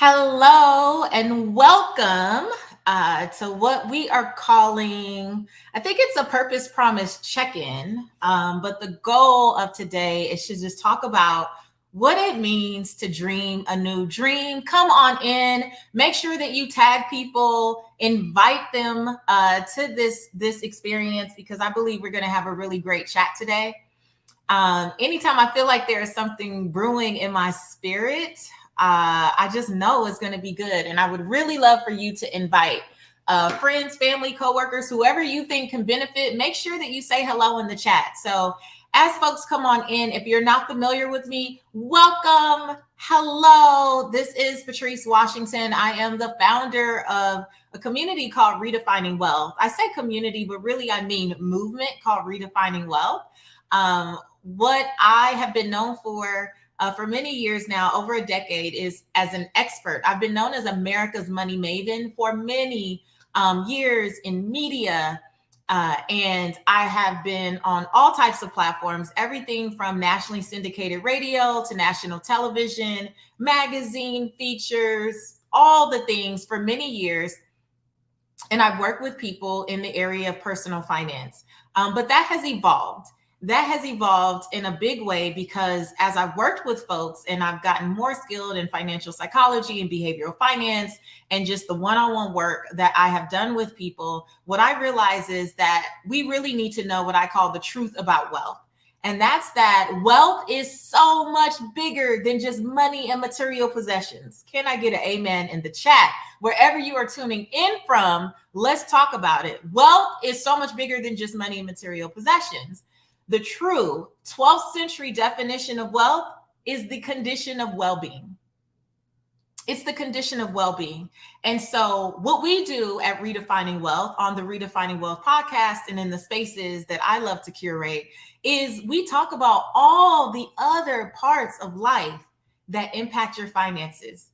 Hello and welcome to what we are calling, I think it's a purpose promise check in. But the goal of today is to just talk about what it means to dream a new dream. Come on in, make sure that you tag people, invite them to this experience because I believe we're going to have a really great chat today. Anytime I feel like there is something brewing in my spirit, I just know it's going to be good. And I would really love for you to invite friends, family, coworkers, whoever you think can benefit. Make sure that you say hello in the chat. So as folks come on in, if you're not familiar with me, welcome. Hello. This is Patrice Washington. I am the founder of a community called Redefining Wealth. I say community, but really I mean movement called Redefining Wealth. What I have been known for many years now, over a decade, is as an expert. I've been known as America's money maven for many years in media. And I have been on all types of platforms, everything from nationally syndicated radio to national television, magazine features, all the things for many years. And I've worked with people in the area of personal finance. But that has evolved. That has evolved in a big way because as I've worked with folks and I've gotten more skilled in financial psychology and behavioral finance and just the one-on-one work that I have done with people, what I realize is that we really need to know what I call the truth about wealth. And that's that wealth is so much bigger than just money and material possessions. Can I get an amen in the chat? Wherever you are tuning in from, let's talk about it. Wealth is so much bigger than just money and material possessions. The true 12th century definition of wealth is the condition of well-being. It's the condition of well-being. And so what we do at Redefining Wealth on the Redefining Wealth podcast and in the spaces that I love to curate is we talk about all the other parts of life that impact your finances,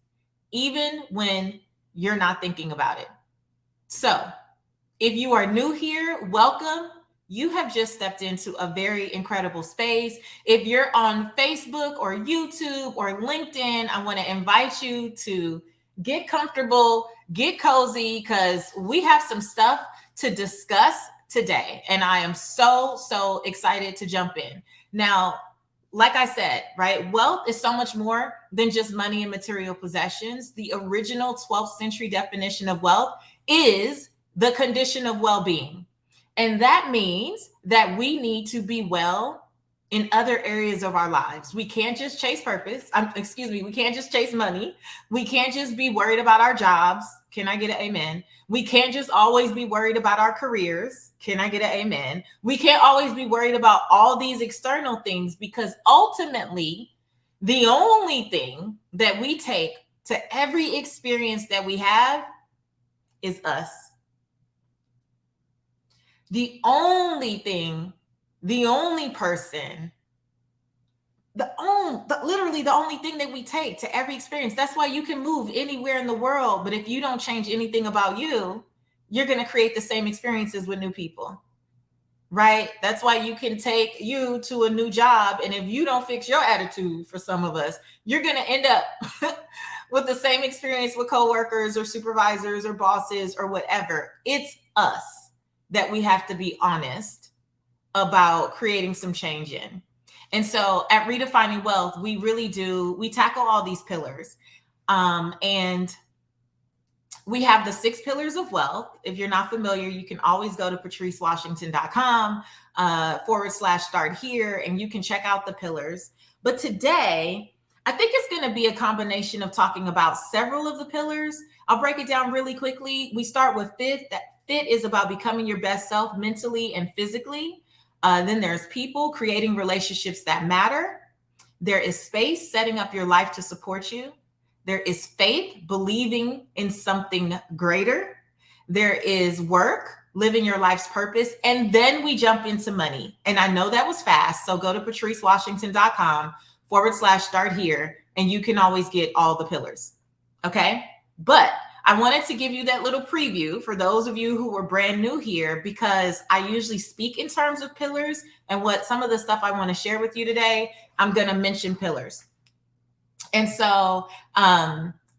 even when you're not thinking about it. So if you are new here, welcome. You have just stepped into a very incredible space. If you're on Facebook or YouTube or LinkedIn, I want to invite you to get comfortable, get cozy, because we have some stuff to discuss today. And I am so excited to jump in. Now, like I said, right, wealth is so much more than just money and material possessions. The original 12th century definition of wealth is the condition of well-being. And that means that we need to be well in other areas of our lives. We can't just chase purpose. We can't just chase money. We can't just be worried about our jobs. Can I get an amen? We can't just always be worried about our careers. Can I get an amen? We can't always be worried about all these external things because ultimately, the only thing that we take to every experience that we have is us. The only thing, the only person, literally the only thing that we take to every experience. That's why you can move anywhere in the world. But if you don't change anything about you, you're going to create the same experiences with new people, right? That's why you can take you to a new job. And if you don't fix your attitude, for some of us, you're going to end up with the same experience with coworkers or supervisors or bosses or whatever. It's us that we have to be honest about creating some change in. And so at Redefining Wealth, we really do, we tackle all these pillars. And we have the 6 pillars of wealth. If you're not familiar, you can always go to patricewashington.com /start here, and you can check out the pillars. But today, I think it's going to be a combination of talking about several of the pillars. I'll break it down really quickly. We start with fifth. That fit is about becoming your best self mentally and physically. Then there's people, creating relationships that matter. There is space, setting up your life to support you. There is faith, believing in something greater. There is work, living your life's purpose. And then we jump into money. And I know that was fast. So go to patricewashington.com /start here, and you can always get all the pillars. Okay. But I wanted to give you that little preview for those of you who were brand new here, because I usually speak in terms of pillars, and what some of the stuff I want to share with you today, I'm going to mention pillars. And so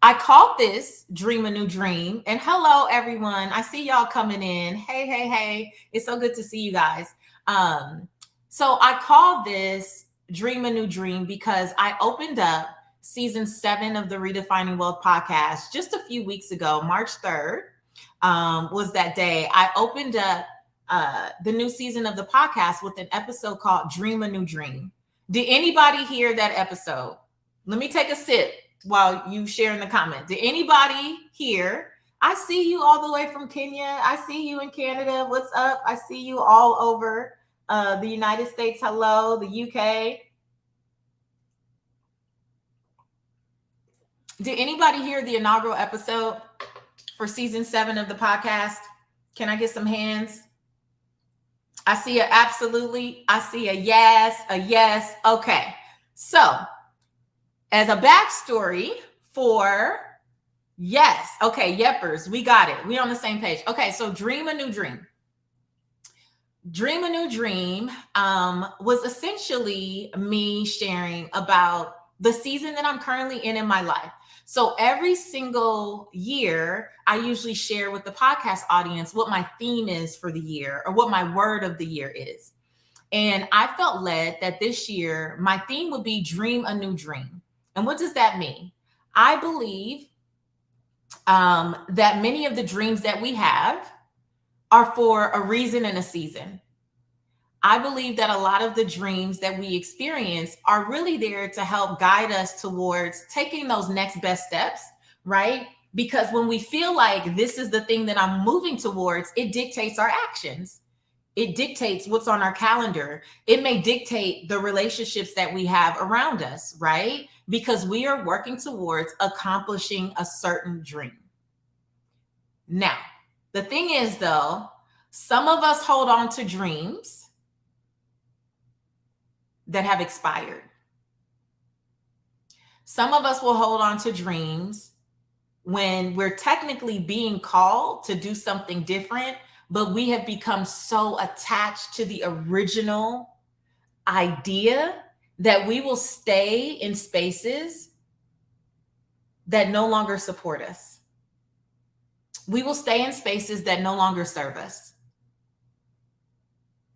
I called this Dream a New Dream. And hello, everyone. I see y'all coming in. Hey, hey, hey. It's so good to see you guys. So I called this Dream a New Dream because I opened up season 7 of the Redefining Wealth podcast just a few weeks ago. March 3rd was that day. I opened up the new season of the podcast with an episode called Dream a New Dream. Did anybody hear that episode? Let me take a sip while you share in the comment. Did anybody here? I see you all the way from Kenya. I see you in Canada. What's up? I see you all over the United States. Hello, the UK. Did anybody hear the inaugural episode for season 7 of the podcast? Can I get some hands? I see a absolutely. I see a yes, a yes. Okay. So as a backstory for yes. Okay, yeppers, we got it. We on the same page. Okay, so Dream a New Dream. Dream a New Dream was essentially me sharing about the season that I'm currently in my life. So every single year, I usually share with the podcast audience what my theme is for the year or what my word of the year is. And I felt led that this year, my theme would be Dream a New Dream. And what does that mean? I believe that many of the dreams that we have are for a reason and a season. I believe that a lot of the dreams that we experience are really there to help guide us towards taking those next best steps, right? Because when we feel like this is the thing that I'm moving towards, it dictates our actions. It dictates what's on our calendar. It may dictate the relationships that we have around us, right? Because we are working towards accomplishing a certain dream. Now, the thing is, though, some of us hold on to dreams that have expired. Some of us will hold on to dreams when we're technically being called to do something different, but we have become so attached to the original idea that we will stay in spaces that no longer support us. We will stay in spaces that no longer serve us.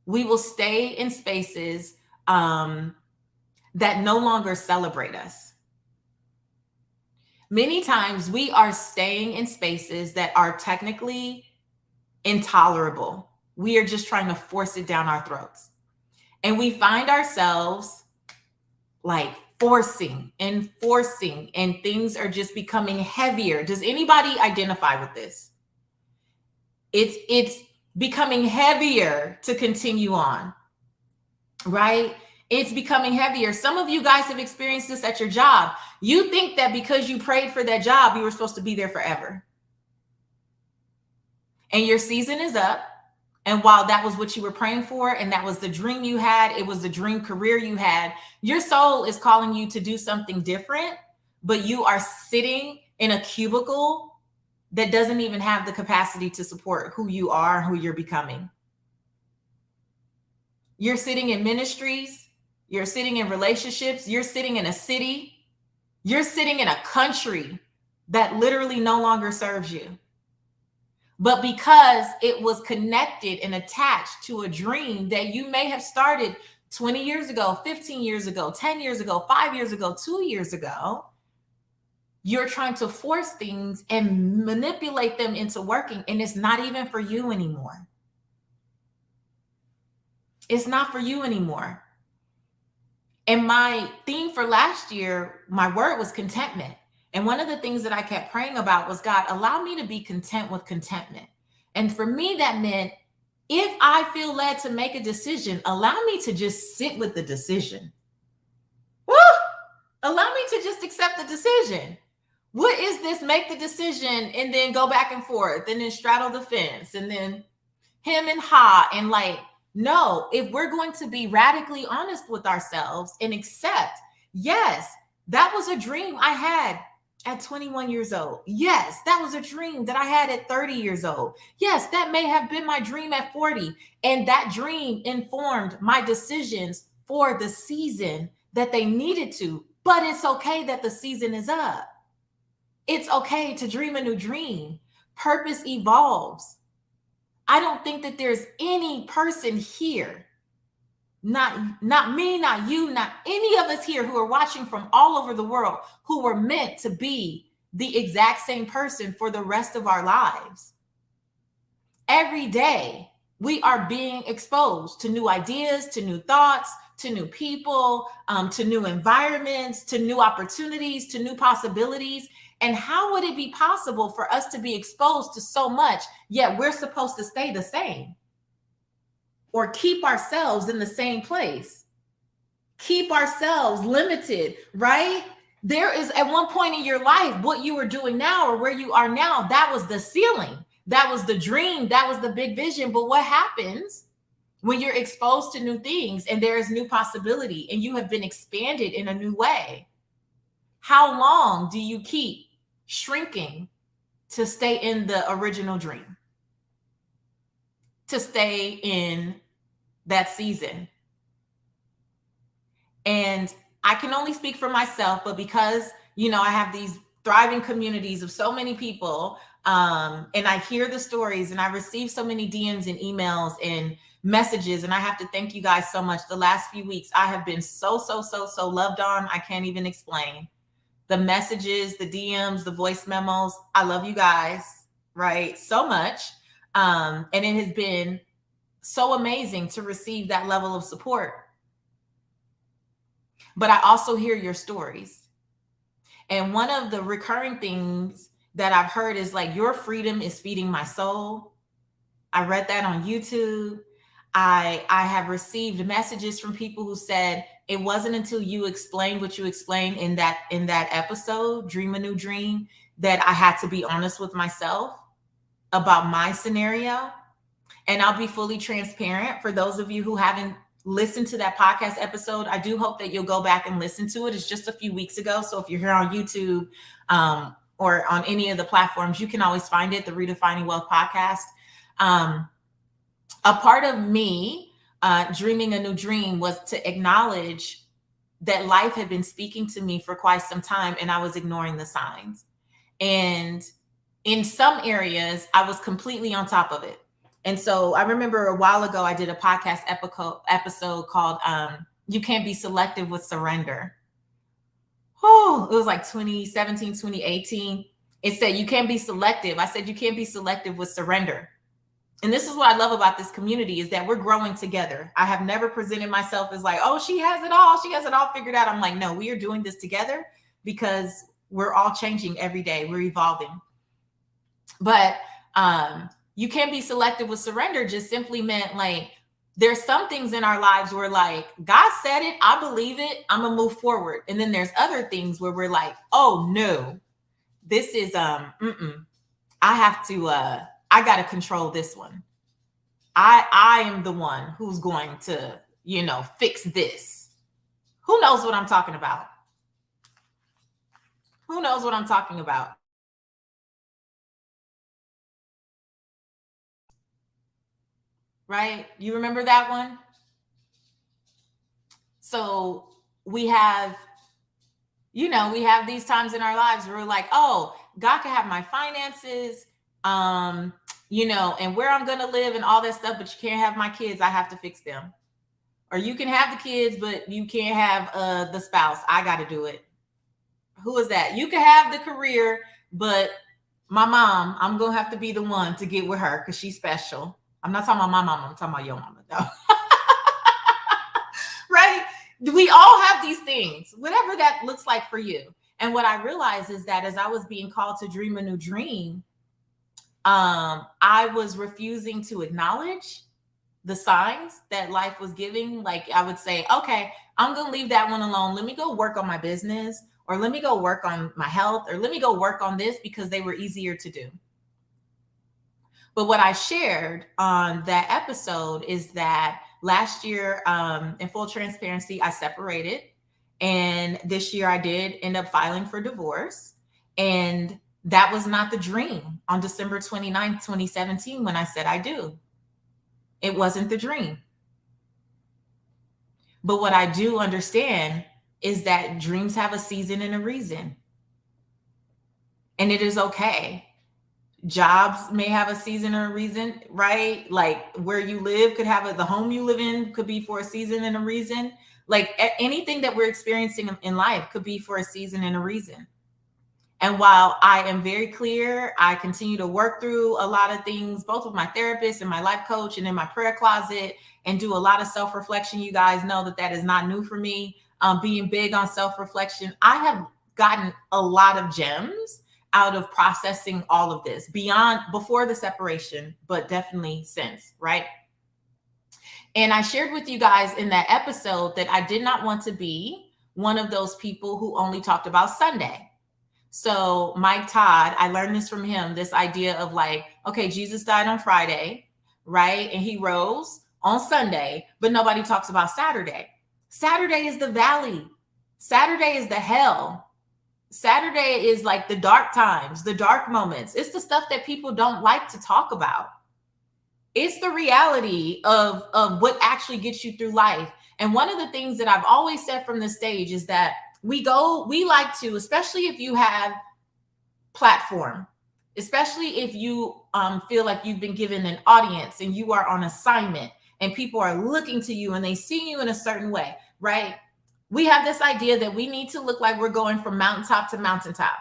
We will stay in spaces that no longer celebrate us. Many times we are staying in spaces that are technically intolerable. We are just trying to force it down our throats. And we find ourselves like forcing, and things are just becoming heavier. Does anybody identify with this? It's becoming heavier to continue on, right? It's becoming heavier. Some of you guys have experienced this at your job. You think that because you prayed for that job, you were supposed to be there forever. And your season is up. And while that was what you were praying for, and that was the dream you had, it was the dream career you had, your soul is calling you to do something different, but you are sitting in a cubicle that doesn't even have the capacity to support who you are, who you're becoming. You're sitting in ministries, you're sitting in relationships, you're sitting in a city, you're sitting in a country that literally no longer serves you. But because it was connected and attached to a dream that you may have started 20 years ago, 15 years ago, 10 years ago, 5 years ago, 2 years ago, you're trying to force things and manipulate them into working, and it's not even for you anymore. It's not for you anymore. And my theme for last year, my word was contentment. And one of the things that I kept praying about was, God, allow me to be content with contentment. And for me, that meant if I feel led to make a decision, allow me to just sit with the decision. Woo! Allow me to just accept the decision. What is this? Make the decision and then go back and forth and then straddle the fence and then him and ha. And like, no, if we're going to be radically honest with ourselves and accept, yes, that was a dream I had at 21 years old. Yes, that was a dream that I had at 30 years old. Yes, that may have been my dream at 40. And that dream informed my decisions for the season that they needed to. But it's okay that the season is up. It's okay to dream a new dream. Purpose evolves. I don't think that there's any person here, not me, not you, not any of us here who are watching from all over the world, who were meant to be the exact same person for the rest of our lives. Every day, we are being exposed to new ideas, to new thoughts, to new people, to new environments, to new opportunities, to new possibilities. And how would it be possible for us to be exposed to so much, yet we're supposed to stay the same or keep ourselves in the same place, keep ourselves limited, right? There is at one point in your life, what you are doing now or where you are now, that was the ceiling. That was the dream. That was the big vision. But what happens when you're exposed to new things and there is new possibility and you have been expanded in a new way? How long do you keep shrinking to stay in the original dream, to stay in that season? And I can only speak for myself, but because, I have these thriving communities of so many people, and I hear the stories and I receive so many DMs and emails and messages. And I have to thank you guys so much. The last few weeks, I have been so loved on. I can't even explain. The messages, the DMs, the voice memos. I love you guys, right? So much. And it has been so amazing to receive that level of support. But I also hear your stories. And one of the recurring things that I've heard is like, your freedom is feeding my soul. I read that on YouTube. I have received messages from people who said it wasn't until you explained what you explained in that episode, Dream a New Dream, that I had to be honest with myself about my scenario. And I'll be fully transparent for those of you who haven't listened to that podcast episode. I do hope that you'll go back and listen to it. It's just a few weeks ago. So if you're here on YouTube or on any of the platforms, you can always find it, the Redefining Wealth podcast. A part of me dreaming a new dream was to acknowledge that life had been speaking to me for quite some time and I was ignoring the signs. And in some areas, I was completely on top of it. And so I remember a while ago, I did a podcast episode called You Can't Be Selective with Surrender. Oh, it was like 2017, 2018. It said, you can't be selective. I said, you can't be selective with surrender. And this is what I love about this community is that we're growing together. I have never presented myself as like, oh, she has it all. She has it all figured out. I'm like, no, we are doing this together because we're all changing every day. We're evolving. But you can't be selective with surrender just simply meant like, there's some things in our lives where like, God said it, I believe it, I'm gonna move forward. And then there's other things where we're like, oh no, this is, I have to, I got to control this one. I am the one who's going to, fix this. Who knows what I'm talking about? Who knows what I'm talking about? Right? You remember that one? So we have, we have these times in our lives where we're like, oh, God can have my finances, and where I'm going to live and all that stuff, but you can't have my kids. I have to fix them. Or you can have the kids, but you can't have the spouse. I got to do it. Who is that? You can have the career, but my mom, I'm going to have to be the one to get with her because she's special. I'm not talking about my mama. I'm talking about your mama, though. Right? We all have these things, whatever that looks like for you. And what I realized is that as I was being called to dream a new dream, I was refusing to acknowledge the signs that life was giving. Like I would say, okay, I'm going to leave that one alone. Let me go work on my business, or let me go work on my health, or let me go work on this because they were easier to do. But what I shared on that episode is that last year, in full transparency, I separated. And this year I did end up filing for divorce. And that was not the dream on December 29th, 2017, when I said I do. It wasn't the dream. But what I do understand is that dreams have a season and a reason. And it is okay. Jobs may have a season or a reason, right? Like where you live could have the home you live in could be for a season and a reason. Like anything that we're experiencing in life could be for a season and a reason. And while I am very clear, I continue to work through a lot of things, both with my therapist and my life coach and in my prayer closet, and do a lot of self reflection. You guys know that that is not new for me. Being big on self reflection, I have gotten a lot of gems out of processing all of this beyond before the separation, but definitely since, right? And I shared with you guys in that episode that I did not want to be one of those people who only talked about Sunday. So Mike Todd, I learned this from him, this idea of like, okay, Jesus died on Friday, right? And he rose on Sunday, but nobody talks about Saturday. Saturday is the valley. Saturday is the hell. Saturday is like the dark times, the dark moments. It's the stuff that people don't like to talk about. It's the reality of what actually gets you through life. And one of the things that I've always said from the stage is that we like to, especially if you have platform, especially if you feel like you've been given an audience and you are on assignment and people are looking to you and they see you in a certain way, right? We have this idea that we need to look like we're going from mountaintop to mountaintop.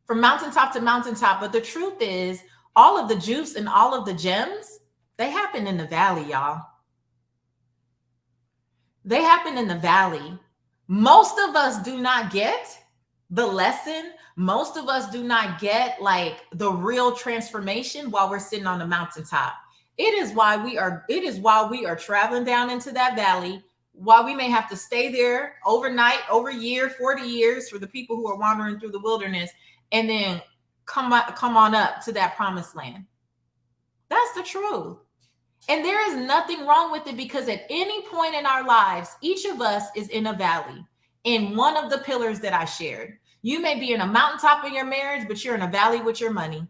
From mountaintop to mountaintop. But the truth is, all of the juice and all of the gems, they happen in the valley, y'all. They happen in the valley. Most of us do not get the lesson. Most of us do not get like the real transformation while we're sitting on the mountaintop. It is while we are traveling down into that valley, while we may have to stay there overnight, over a year, 40 years for the people who are wandering through the wilderness, and then come on up to that promised land. That's the truth. And there is nothing wrong with it, because at any point in our lives, each of us is in a valley in one of the pillars that I shared. You may be in a mountaintop in your marriage, but you're in a valley with your money.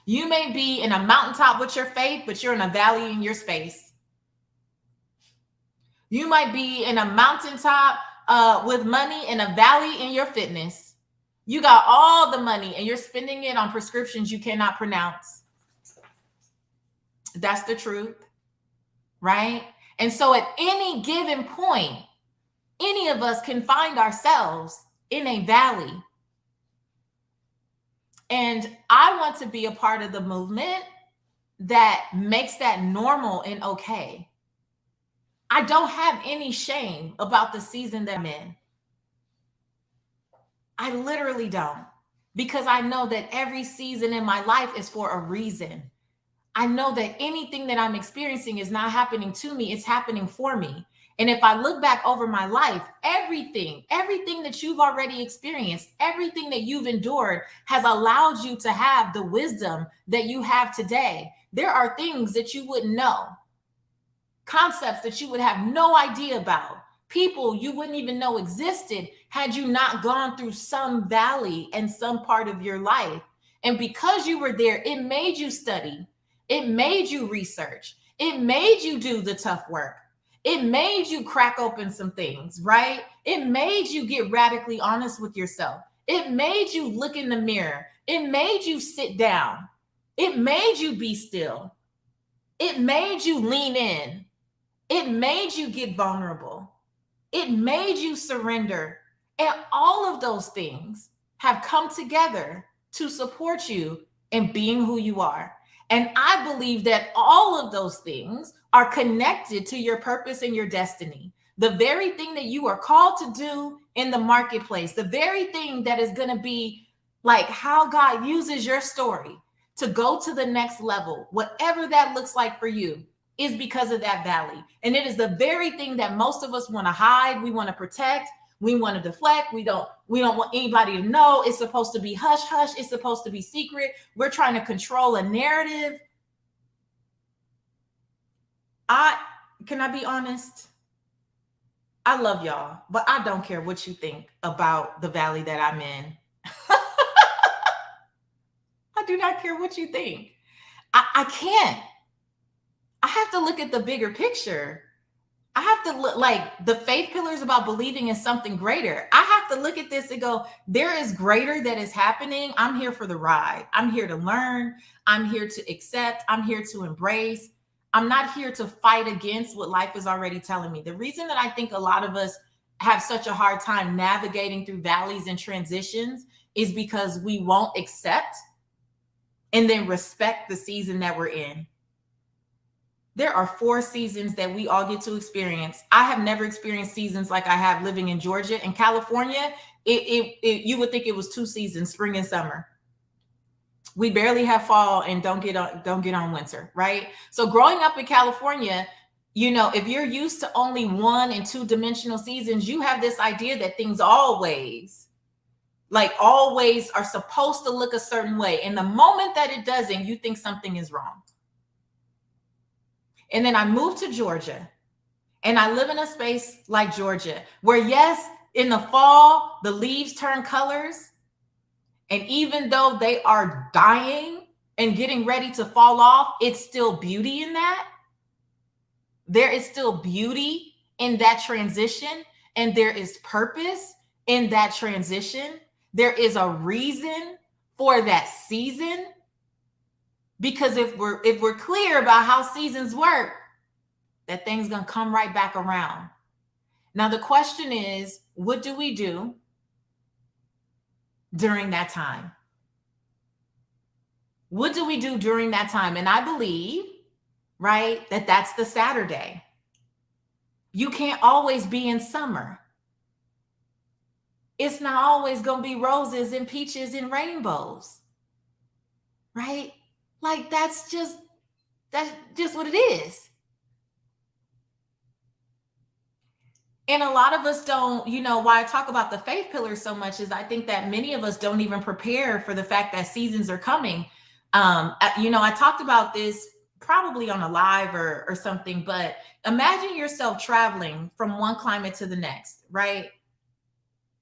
You may be in a mountaintop with your faith, but you're in a valley in your space. You might be in a mountaintop with money and a valley in your fitness. You got all the money and you're spending it on prescriptions you cannot pronounce. That's the truth, right? And so at any given point, any of us can find ourselves in a valley. And I want to be a part of the movement that makes that normal and okay. I don't have any shame about the season that I'm in. I literally don't, because I know that every season in my life is for a reason. I know that anything that I'm experiencing is not happening to me, it's happening for me. And if I look back over my life, everything that you've already experienced, everything that you've endured has allowed you to have the wisdom that you have today. There are things that you wouldn't know, concepts that you would have no idea about, people you wouldn't even know existed had you not gone through some valley and some part of your life. And because you were there, it made you study. It made you research. It made you do the tough work. It made you crack open some things, right? It made you get radically honest with yourself. It made you look in the mirror. It made you sit down. It made you be still. It made you lean in. It made you get vulnerable. It made you surrender. And all of those things have come together to support you in being who you are. And I believe that all of those things are connected to your purpose and your destiny. The very thing that you are called to do in the marketplace, the very thing that is going to be like how God uses your story to go to the next level, whatever that looks like for you, is because of that valley. And it is the very thing that most of us want to hide, we want to protect, we want to deflect. We don't want anybody to know. It's supposed to be hush hush. It's supposed to be secret. We're trying to control a narrative. Can I be honest? I love y'all, but I don't care what you think about the valley that I'm in. I do not care what you think. I can't. I have to look at the bigger picture. I have to look like the faith pillar is about believing in something greater. I have to look at this and go, there is greater that is happening. I'm here for the ride. I'm here to learn. I'm here to accept. I'm here to embrace. I'm not here to fight against what life is already telling me. The reason that I think a lot of us have such a hard time navigating through valleys and transitions is because we won't accept and then respect the season that we're in. There are 4 seasons that we all get to experience. I have never experienced seasons like I have living in Georgia. In California, you would think it was 2 seasons, spring and summer. We barely have fall and don't get on winter, right? So growing up in California, if you're used to only 1 and 2 dimensional seasons, you have this idea that things always are supposed to look a certain way. And the moment that it doesn't, you think something is wrong. And then I moved to Georgia, and I live in a space like Georgia where, yes, in the fall, the leaves turn colors. And even though they are dying and getting ready to fall off, it's still beauty in that. There is still beauty in that transition, and there is purpose in that transition. There is a reason for that season. Because if we're clear about how seasons work, that thing's going to come right back around. Now, the question is, what do we do during that time? What do we do during that time? And I believe, right, that that's the Saturday. You can't always be in summer. It's not always going to be roses and peaches and rainbows, right? Like that's just what it is. And a lot of us don't, why I talk about the faith pillar so much is I think that many of us don't even prepare for the fact that seasons are coming. I talked about this probably on a live or something, but imagine yourself traveling from one climate to the next, right?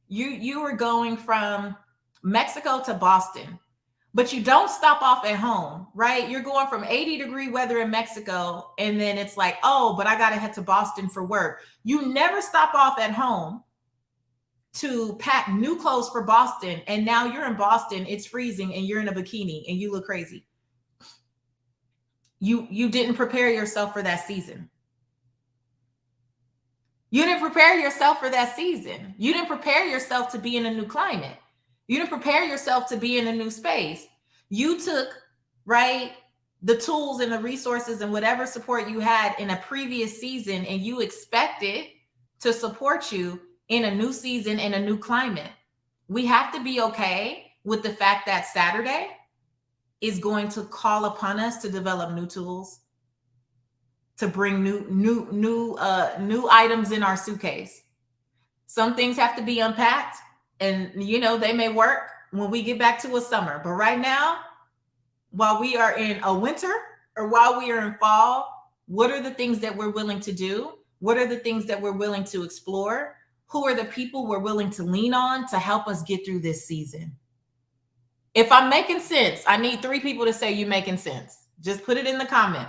You were going from Mexico to Boston. But you don't stop off at home, right? You're going from 80-degree weather in Mexico, and then it's like, oh, but I got to head to Boston for work. You never stop off at home to pack new clothes for Boston, and now you're in Boston, it's freezing, and you're in a bikini, and you look crazy. You didn't prepare yourself for that season. You didn't prepare yourself for that season. You didn't prepare yourself to be in a new climate. You didn't prepare yourself to be in a new space. You took, right, the tools and the resources and whatever support you had in a previous season, and you expected to support you in a new season, in a new climate. We have to be okay with the fact that Saturday is going to call upon us to develop new tools, to bring new items in our suitcase. Some things have to be unpacked. And, they may work when we get back to a summer. But right now, while we are in a winter or while we are in fall, what are the things that we're willing to do? What are the things that we're willing to explore? Who are the people we're willing to lean on to help us get through this season? If I'm making sense, I need 3 people to say you're making sense. Just put it in the comment.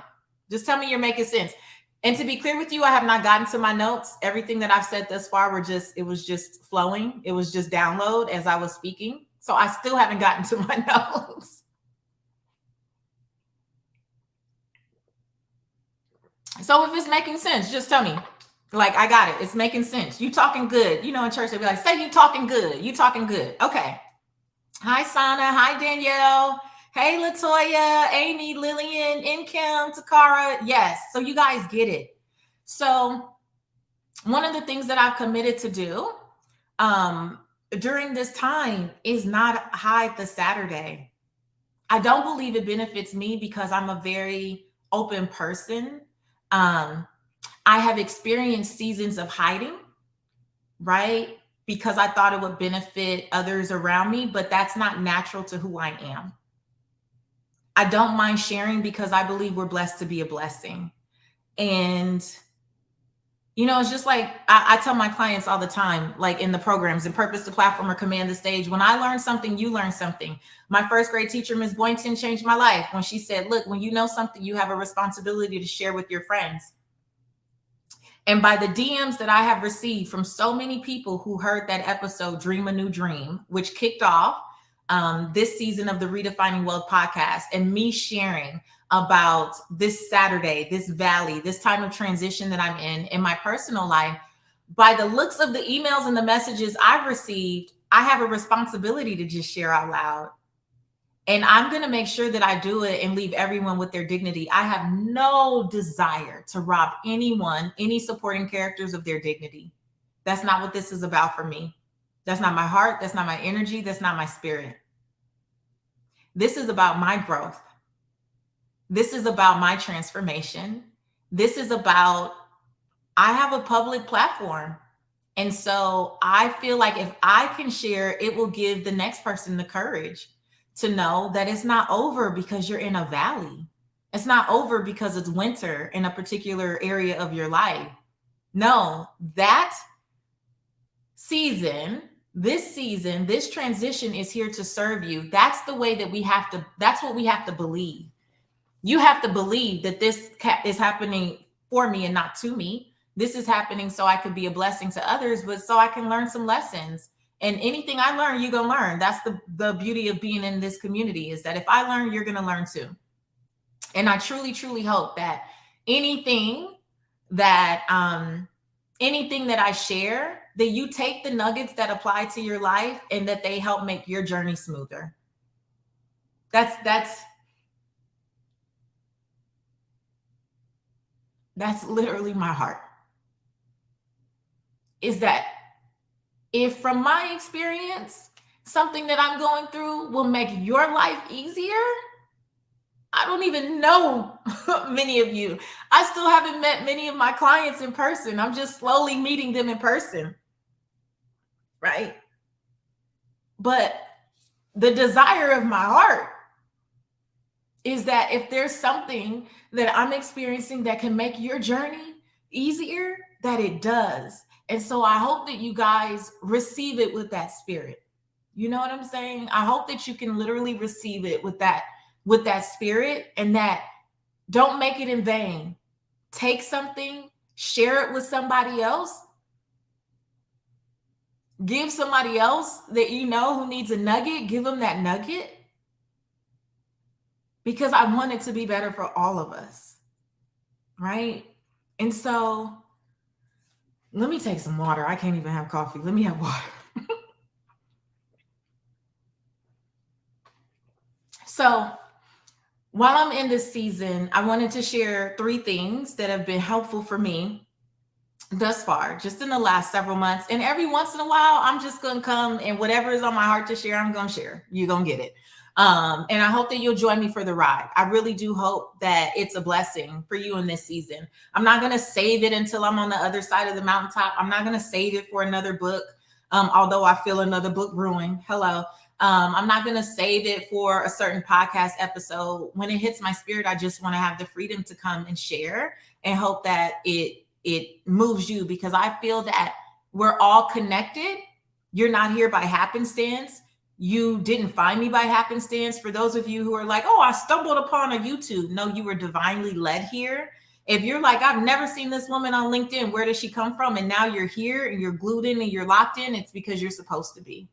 Just tell me you're making sense. And to be clear with you, I have not gotten to my notes. Everything that I've said thus far it was just flowing. It was just download as I was speaking. So I still haven't gotten to my notes. So if it's making sense, just tell me. Like, I got it. It's making sense. You talking good. In church, they'll be like, say you talking good. You talking good. Okay. Hi, Sana. Hi, Danielle. Hey, Latoya, Amy, Lillian, Kim, Takara. Yes. So you guys get it. So one of the things that I've committed to do during this time is not hide the Saturday. I don't believe it benefits me because I'm a very open person. I have experienced seasons of hiding, right? Because I thought it would benefit others around me, but that's not natural to who I am. I don't mind sharing because I believe we're blessed to be a blessing. And, it's just like I tell my clients all the time, like in the programs and Purpose the Platform or Command the Stage, when I learn something, you learn something. My first grade teacher, Ms. Boynton, changed my life when she said, look, when you know something, you have a responsibility to share with your friends. And by the DMs that I have received from so many people who heard that episode, Dream a New Dream, which kicked off this season of the Redefining Wealth podcast, and me sharing about this Saturday, this valley, this time of transition that I'm in my personal life, by the looks of the emails and the messages I've received, I have a responsibility to just share out loud. And I'm going to make sure that I do it and leave everyone with their dignity. I have no desire to rob anyone, any supporting characters, of their dignity. That's not what this is about for me. That's not my heart. That's not my energy. That's not my spirit. This is about my growth. This is about my transformation. This is about, I have a public platform. And so I feel like if I can share, it will give the next person the courage to know that it's not over because you're in a valley. It's not over because it's winter in a particular area of your life. No, that season, this transition is here to serve you. That's the way that that's what we have to believe. You have to believe that this is happening for me and not to me. This is happening so I could be a blessing to others, but so I can learn some lessons. And anything I learn, you're going to learn. That's the beauty of being in this community, is that if I learn, you're going to learn too. And I truly, truly hope that anything that I share, that you take the nuggets that apply to your life and that they help make your journey smoother. That's literally my heart. Is that if from my experience, something that I'm going through will make your life easier, I don't even know many of you. I still haven't met many of my clients in person. I'm just slowly meeting them in person, right? But the desire of my heart is that if there's something that I'm experiencing that can make your journey easier, that it does. And so I hope that you guys receive it with that spirit. You know what I'm saying? I hope that you can literally receive it with that spirit, and that don't make it in vain. Take something, share it with somebody else. Give somebody else that you know who needs a nugget, give them that nugget. Because I want it to be better for all of us, right? And so let me take some water. I can't even have coffee. Let me have water. So while I'm in this season, I wanted to share 3 things that have been helpful for me thus far, just in the last several months. And every once in a while, I'm just going to come, and whatever is on my heart to share, I'm going to share. You're going to get it. And I hope that you'll join me for the ride. I really do hope that it's a blessing for you in this season. I'm not going to save it until I'm on the other side of the mountaintop. I'm not going to save it for another book. Although I feel another book brewing. Hello. I'm not going to save it for a certain podcast episode. When it hits my spirit, I just want to have the freedom to come and share, and hope that it moves you, because I feel that we're all connected. You're not here by happenstance. You didn't find me by happenstance. For those of you who are like, oh, I stumbled upon a YouTube. No, you were divinely led here. If you're like, I've never seen this woman on LinkedIn, where does she come from? And now you're here and you're glued in and you're locked in. It's because you're supposed to be.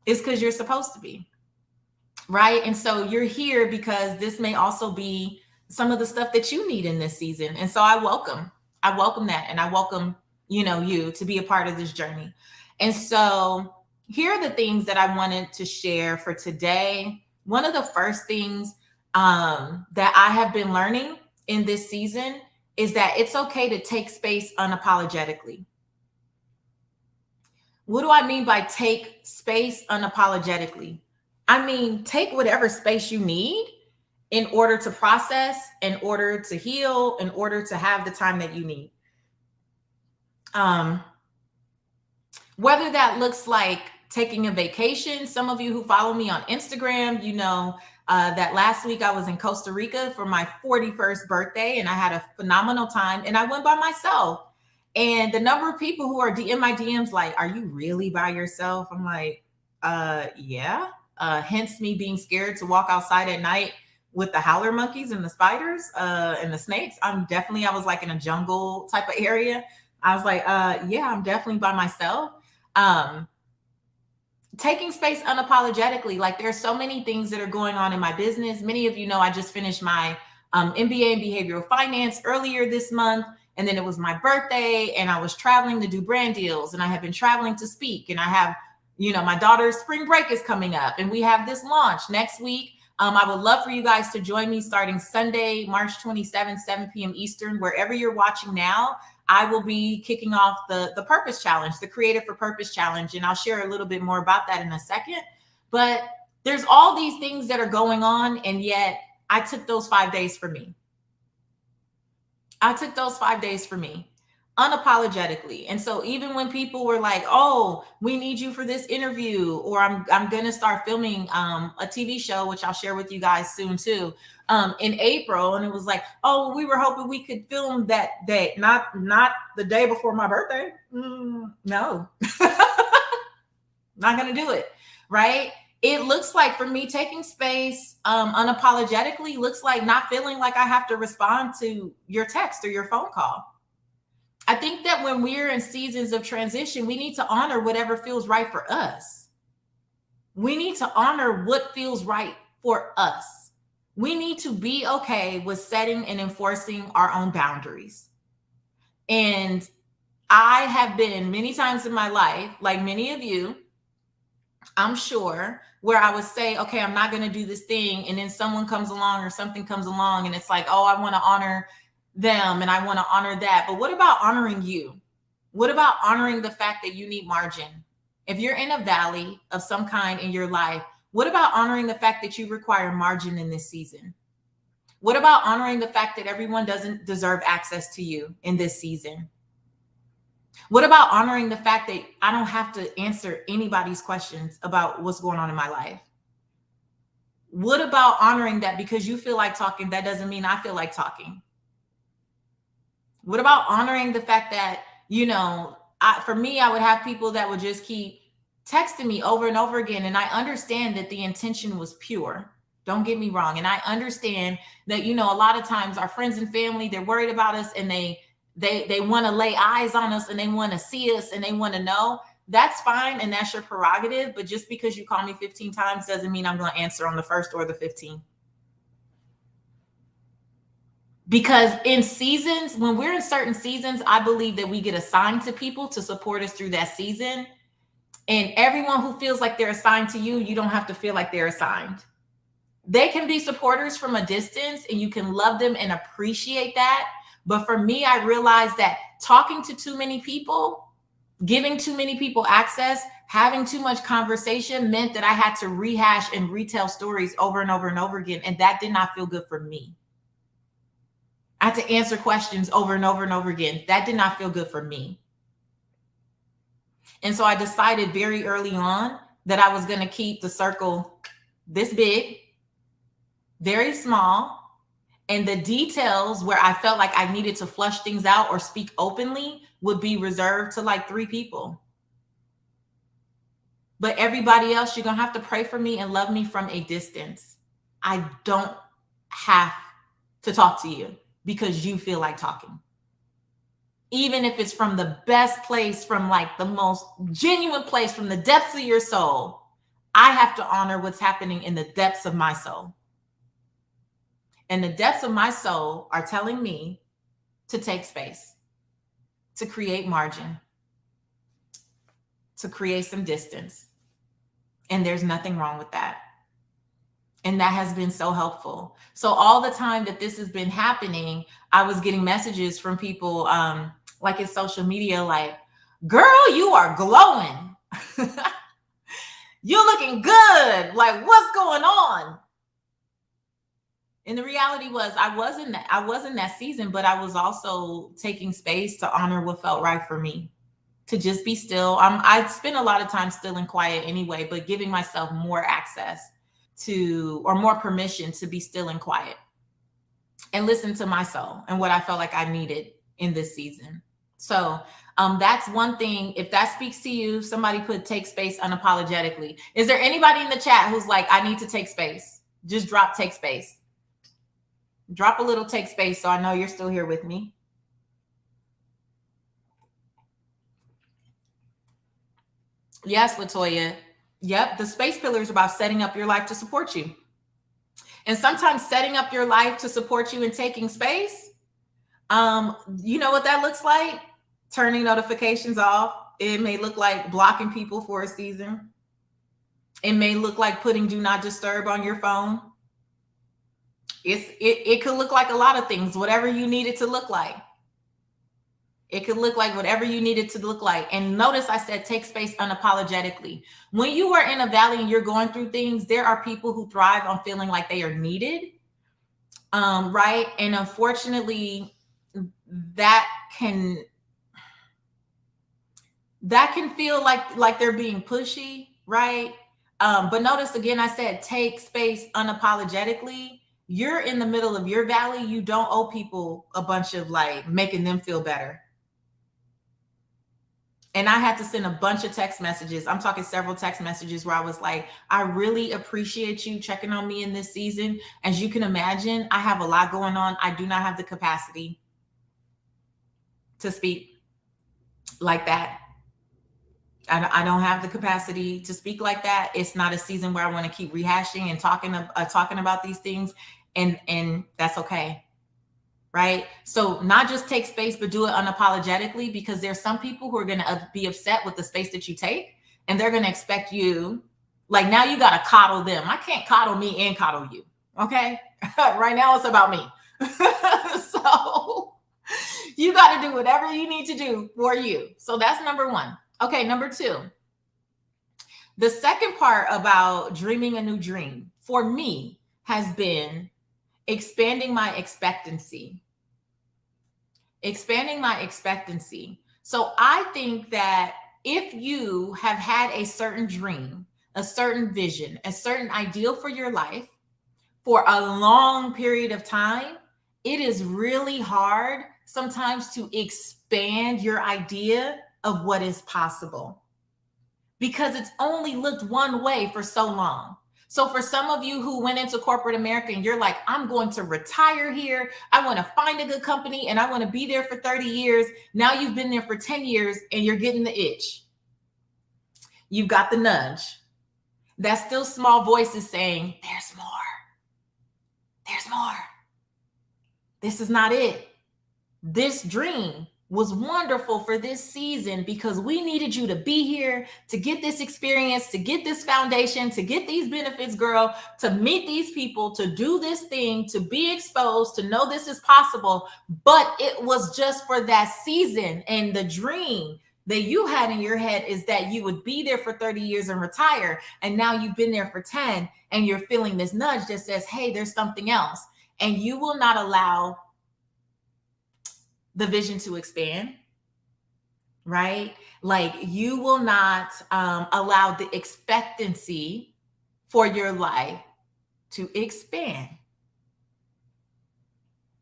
It's because you're supposed to be. Right. And so you're here because this may also be some of the stuff that you need in this season. And so I welcome that. And I welcome, you to be a part of this journey. And so here are the things that I wanted to share for today. One of the first things that I have been learning in this season is that it's okay to take space unapologetically. What do I mean by take space unapologetically? I mean, take whatever space you need in order to process, in order to heal, in order to have the time that you need. Whether that looks like taking a vacation. Some of you who follow me on Instagram, that last week I was in Costa Rica for my 41st birthday, and I had a phenomenal time, and I went by myself. And the number of people who are in my DMs like, are you really by yourself? I'm like, yeah. Hence me being scared to walk outside at night with the howler monkeys and the spiders and the snakes. I was like in a jungle type of area. I was like, yeah, I'm definitely by myself. Um, Taking space unapologetically. Like there's so many things that are going on in my business. Many of you know I just finished my MBA in behavioral finance earlier this month. And then it was my birthday and I was traveling to do brand deals and I have been traveling to speak. And I have, my daughter's spring break is coming up and we have this launch next week. I would love for you guys to join me starting Sunday, March 27th, 7 p.m. Eastern, wherever you're watching now. I will be kicking off the Purpose Challenge, the Creative for Purpose Challenge. And I'll share a little bit more about that in a second. But there's all these things that are going on. And yet I took those 5 days for me. Unapologetically. And so even when people were like, oh, we need you for this interview, or I'm going to start filming a TV show, which I'll share with you guys soon too, in April. And it was like, oh, we were hoping we could film that day, not the day before my birthday. No, not going to do it. Right. It looks like for me taking space unapologetically looks like not feeling like I have to respond to your text or your phone call. I think that when we're in seasons of transition, we need to honor whatever feels right for us. We need to honor what feels right for us. We need to be okay with setting and enforcing our own boundaries. And I have been many times in my life, like many of you, I'm sure, where I would say, okay, I'm not going to do this thing. And then someone comes along or something comes along and it's like, oh, I want to honor them and I want to honor that. But what about honoring you? What about honoring the fact that you need margin? If you're in a valley of some kind in your life, what about honoring the fact that you require margin in this season? What about honoring the fact that everyone doesn't deserve access to you in this season? What about honoring the fact that I don't have to answer anybody's questions about what's going on in my life? What about honoring that because you feel like talking, that doesn't mean I feel like talking? What about honoring the fact that, for me, I would have people that would just keep texting me over and over again. And I understand that the intention was pure. Don't get me wrong. And I understand that, a lot of times our friends and family, they're worried about us and they want to lay eyes on us and they want to see us and they want to know. That's fine. And that's your prerogative. But just because you call me 15 times doesn't mean I'm going to answer on the first or the 15th. Because in seasons, when we're in certain seasons, I believe that we get assigned to people to support us through that season. And everyone who feels like they're assigned to you, you don't have to feel like they're assigned. They can be supporters from a distance and you can love them and appreciate that. But for me, I realized that talking to too many people, giving too many people access, having too much conversation meant that I had to rehash and retell stories over and over and over again. And that did not feel good for me. I had to answer questions over and over and over again. That did not feel good for me. And so I decided very early on that I was going to keep the circle this big, very small, and the details where I felt like I needed to flush things out or speak openly would be reserved to like 3 people. But everybody else, you're going to have to pray for me and love me from a distance. I don't have to talk to you because you feel like talking. Even if it's from the best place, from like the most genuine place, from the depths of your soul, I have to honor what's happening in the depths of my soul. And the depths of my soul are telling me to take space, to create margin, to create some distance. And there's nothing wrong with that. And that has been so helpful. So all the time that this has been happening, I was getting messages from people like in social media, like, girl, you are glowing. You're looking good. Like, what's going on? And the reality was I was in that season, but I was also taking space to honor what felt right for me, to just be still. I spend a lot of time still and quiet anyway, but giving myself more access to, or more permission to be still and quiet and listen to my soul and what I felt like I needed in this season. So that's one thing. If that speaks to you, somebody put take space unapologetically. Is there anybody in the chat who's like, I need to take space? Just drop take space. Drop a little take space so I know you're still here with me. Yes, Latoya. Yep, the space pillar is about setting up your life to support you. And sometimes setting up your life to support you and taking space, you know what that looks like? Turning notifications off. It may look like blocking people for a season. It may look like putting do not disturb on your phone. It could look like a lot of things, whatever you need it to look like. It could look like whatever you need it to look like. And notice I said take space unapologetically. When you are in a valley and you're going through things, there are people who thrive on feeling like they are needed. Right. And unfortunately, that can feel like they're being pushy, right? But notice again, I said take space unapologetically. You're in the middle of your valley. You don't owe people a bunch of like making them feel better. And I had to send a bunch of text messages. I'm talking several text messages where I was like, I really appreciate you checking on me in this season. As you can imagine, I have a lot going on. I do not have the capacity to speak like that. I don't have the capacity to speak like that. It's not a season where I want to keep rehashing and talking about these things. And that's okay. Right? So not just take space, but do it unapologetically, because there's some people who are going to be upset with the space that you take, and they're going to expect you, like, now you got to coddle them. I can't coddle me and coddle you. Okay. Right now it's about me. So you got to do whatever you need to do for you. So that's number one. Okay. Number two, the second part about dreaming a new dream for me has been expanding my expectancy. Expanding my expectancy. So I think that if you have had a certain dream, a certain vision, a certain ideal for your life for a long period of time, it is really hard sometimes to expand your idea of what is possible, because it's only looked one way for so long. So for some of you who went into corporate America and you're like, I'm going to retire here. I want to find a good company and I want to be there for 30 years. Now you've been there for 10 years and you're getting the itch. You've got the nudge. That still small voice is saying, there's more. There's more. This is not it. This dream was wonderful for this season because we needed you to be here to get this experience, to get this foundation, to get these benefits, girl, to meet these people, to do this thing, to be exposed, to know this is possible. But it was just for that season. And the dream that you had in your head is that you would be there for 30 years and retire. And now you've been there for 10 and you're feeling this nudge that says, hey, there's something else. And you will not allow the vision to expand, right? Like you will not allow the expectancy for your life to expand.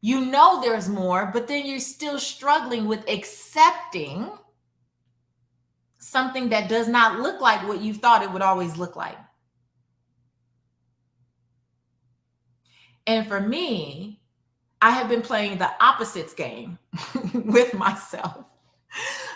You know there's more, but then you're still struggling with accepting something that does not look like what you thought it would always look like. And for me, I have been playing the opposites game with myself.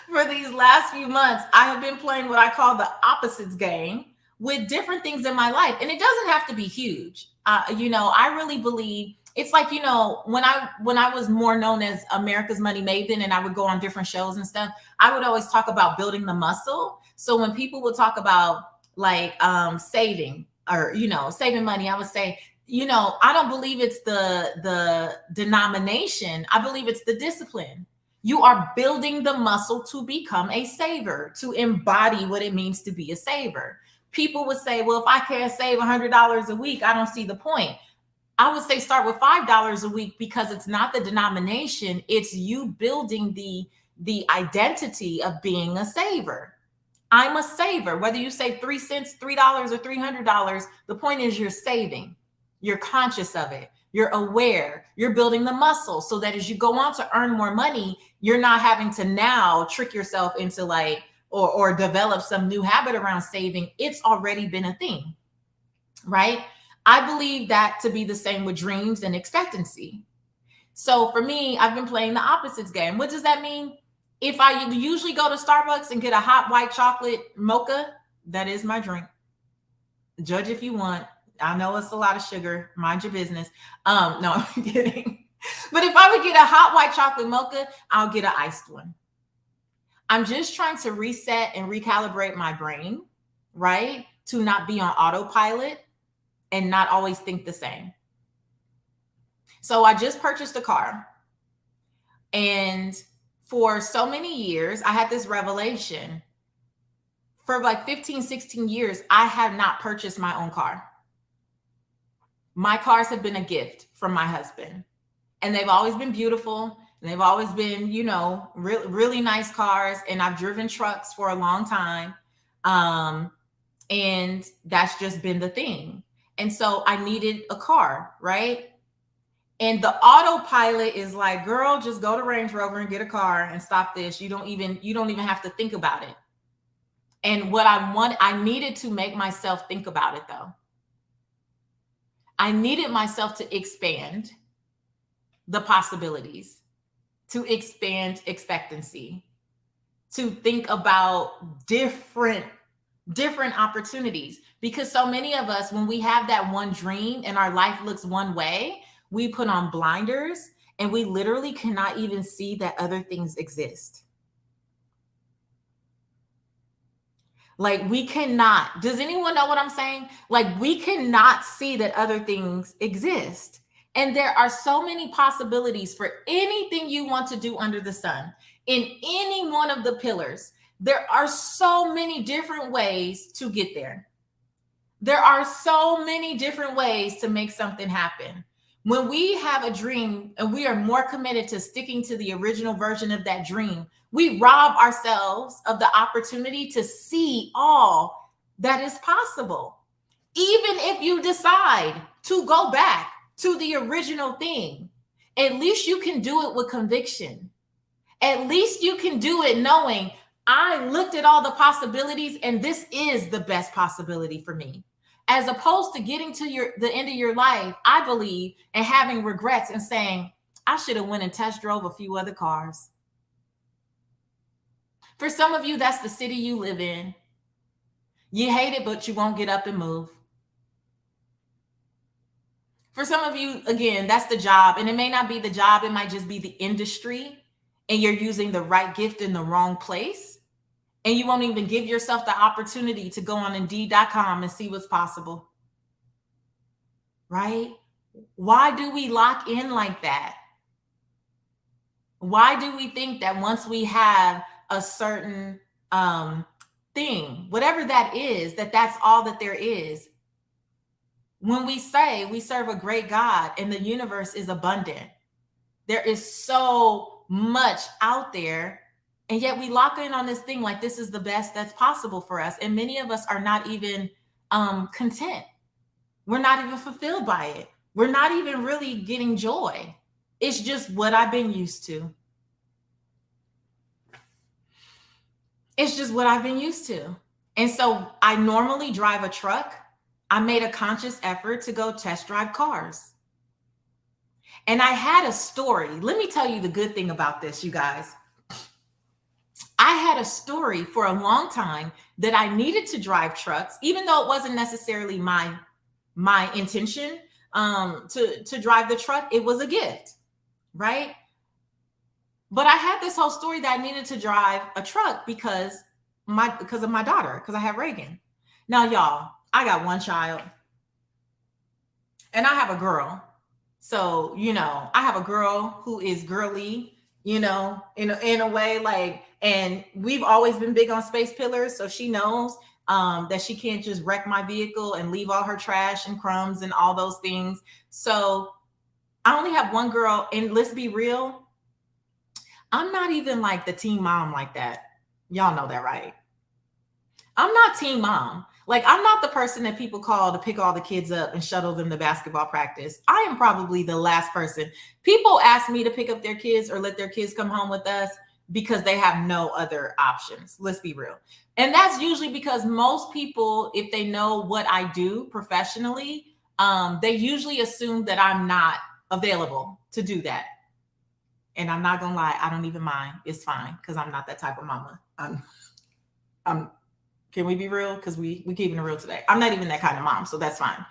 For these last few months, I have been playing what I call the opposites game with different things in my life. And it doesn't have to be huge. I really believe it's like, when I was more known as America's Money Maven and I would go on different shows and stuff, I would always talk about building the muscle. So when people would talk about like saving or, saving money, I would say, I don't believe it's the denomination. I believe it's the discipline. You are building the muscle to become a saver, to embody what it means to be a saver. People would say, well, if I can't save $100 a week, I don't see the point. I would say start with $5 a week, because it's not the denomination. It's you building the identity of being a saver. I'm a saver. Whether you save 3 cents, $3 or $300, the point is you're saving. You're conscious of it. You're aware. You're building the muscle so that as you go on to earn more money, you're not having to now trick yourself into like, or develop some new habit around saving. It's already been a thing, right? I believe that to be the same with dreams and expectancy. So for me, I've been playing the opposites game. What does that mean? If I usually go to Starbucks and get a hot white chocolate mocha, that is my drink. Judge if you want. I know it's a lot of sugar. Mind your business. No, I'm kidding. But if I would get a hot white chocolate mocha, I'll get an iced one. I'm just trying to reset and recalibrate my brain, right? To not be on autopilot and not always think the same. So I just purchased a car. And for so many years, I had this revelation. For like 15, 16 years, I have not purchased my own car. My cars have been a gift from my husband. And they've always been beautiful. And they've always been, really, really nice cars. And I've driven trucks for a long time. And that's just been the thing. And so I needed a car, right? And the autopilot is like, girl, just go to Range Rover and get a car and stop this. You don't even have to think about it. And what I needed to make myself think about it though. I needed myself to expand the possibilities, to expand expectancy, to think about different opportunities. Because so many of us, when we have that one dream and our life looks one way, we put on blinders and we literally cannot even see that other things exist. Like we cannot. Does anyone know what I'm saying? Like we cannot see that other things exist. And there are so many possibilities for anything you want to do under the sun. In any one of the pillars, there are so many different ways to get there. There are so many different ways to make something happen. When we have a dream and we are more committed to sticking to the original version of that dream, we rob ourselves of the opportunity to see all that is possible. Even if you decide to go back to the original thing, at least you can do it with conviction. At least you can do it knowing I looked at all the possibilities and this is the best possibility for me. As opposed to getting to the end of your life, I believe, and having regrets and saying, I should have went and test drove a few other cars. For some of you, that's the city you live in. You hate it, but you won't get up and move. For some of you, again, that's the job. And it may not be the job. It might just be the industry. And you're using the right gift in the wrong place. And you won't even give yourself the opportunity to go on Indeed.com and see what's possible. Right? Why do we lock in like that? Why do we think that once we have a certain thing, whatever that is, that's all that there is? When we say we serve a great God and the universe is abundant, there is so much out there. And yet we lock in on this thing like this is the best that's possible for us. And many of us are not even content. We're not even fulfilled by it. We're not even really getting joy. It's just what I've been used to. It's just what I've been used to. And so I normally drive a truck. I made a conscious effort to go test drive cars. And I had a story. Let me tell you the good thing about this, you guys. I had a story for a long time that I needed to drive trucks, even though it wasn't necessarily my intention to drive the truck. It was a gift, right? But I had this whole story that I needed to drive a truck because of my daughter, because I have Reagan. Now, y'all, I got one child and I have a girl. So, I have a girl who is girly, in a way, like, and we've always been big on space pillars. So she knows that she can't just wreck my vehicle and leave all her trash and crumbs and all those things. So I only have one girl, and let's be real, I'm not even like the teen mom like that. Y'all know that, right? I'm not teen mom. Like, I'm not the person that people call to pick all the kids up and shuttle them to basketball practice. I am probably the last person. People ask me to pick up their kids or let their kids come home with us because they have no other options. Let's be real. And that's usually because most people, if they know what I do professionally, they usually assume that I'm not available to do that. And I'm not gonna lie, I don't even mind. It's fine because I'm not that type of mama. I'm can we be real? Because we keeping it real today. I'm not even that kind of mom, so that's fine.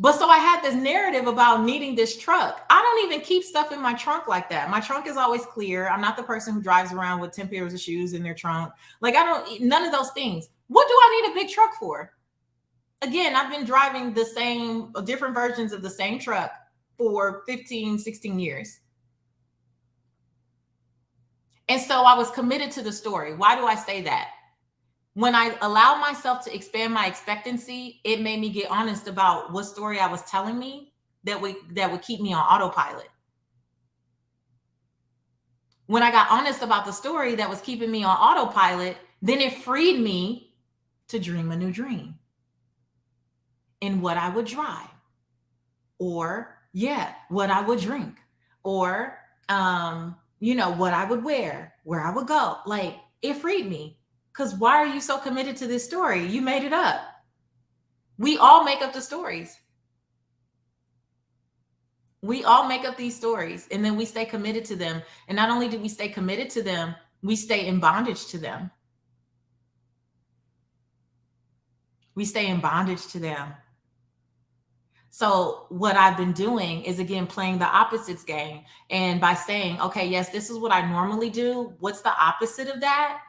But so I had this narrative about needing this truck. I don't even keep stuff in my trunk like that. My trunk is always clear. I'm not the person who drives around with 10 pairs of shoes in their trunk. Like I don't, none of those things. What do I need a big truck for? Again, I've been driving the same, different versions of the same truck for 15, 16 years. And so I was committed to the story. Why do I say that? When I allowed myself to expand my expectancy, it made me get honest about what story I was telling me that would keep me on autopilot. When I got honest about the story that was keeping me on autopilot, then it freed me to dream a new dream in what I would drive, or what I would drink, or what I would wear, where I would go. Like it freed me. Because why are you so committed to this story? You made it up. We all make up the stories. We all make up these stories and then we stay committed to them. And not only do we stay committed to them, we stay in bondage to them. We stay in bondage to them. So what I've been doing is, again, playing the opposites game. And by saying, okay, yes, this is what I normally do. What's the opposite of that?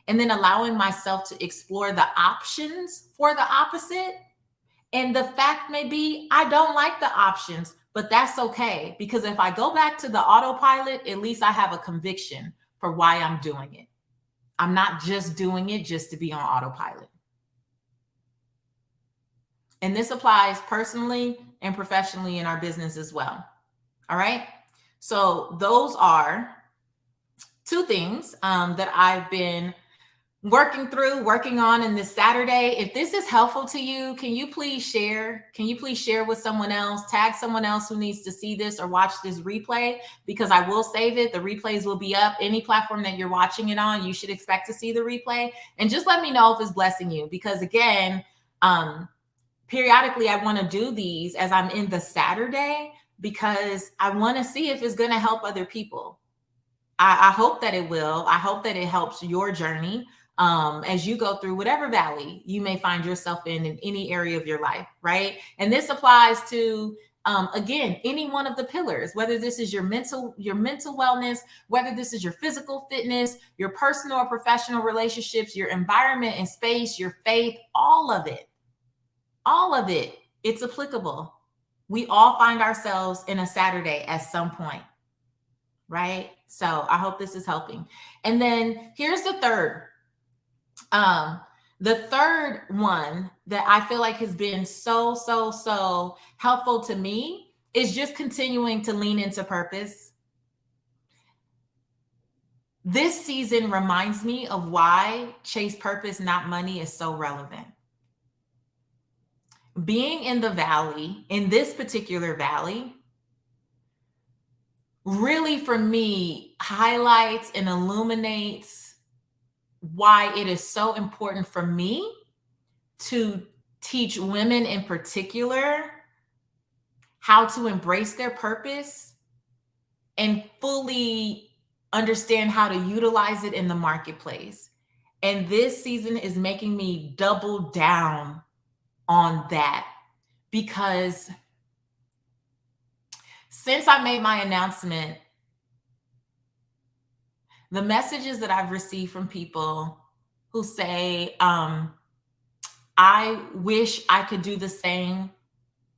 And then allowing myself to explore the options for the opposite. And the fact may be, I don't like the options, but that's okay. Because if I go back to the autopilot, at least I have a conviction for why I'm doing it. I'm not just doing it just to be on autopilot. And this applies personally and professionally in our business as well. All right. So those are two things that I've been working on in this Saturday. If this is helpful to you, can you please share? Can you please share with someone else? Tag someone else who needs to see this or watch this replay, because I will save it. The replays will be up. Any platform that you're watching it on, you should expect to see the replay. And just let me know if it's blessing you, because again, periodically I want to do these as I'm in the Saturday, because I want to see if it's going to help other people. I hope that it will. I hope that it helps your journey as you go through whatever valley you may find yourself in any area of your life, right? And this applies to, again, any one of the pillars, whether this is your mental wellness, whether this is your physical fitness, your personal or professional relationships, your environment and space, your faith, all of it, it's applicable. We all find ourselves in a Saturday at some point, right? So I hope this is helping. And then here's the third. The third one that I feel like has been so helpful to me is just continuing to lean into purpose. This season reminds me of why chase purpose, not money, is so relevant. Being in the valley, in this particular valley, really for me highlights and illuminates why it is so important for me to teach women in particular how to embrace their purpose and fully understand how to utilize it in the marketplace. And this season is making me double down on that, because since I made my announcement, the messages that I've received from people who say, I wish I could do the same,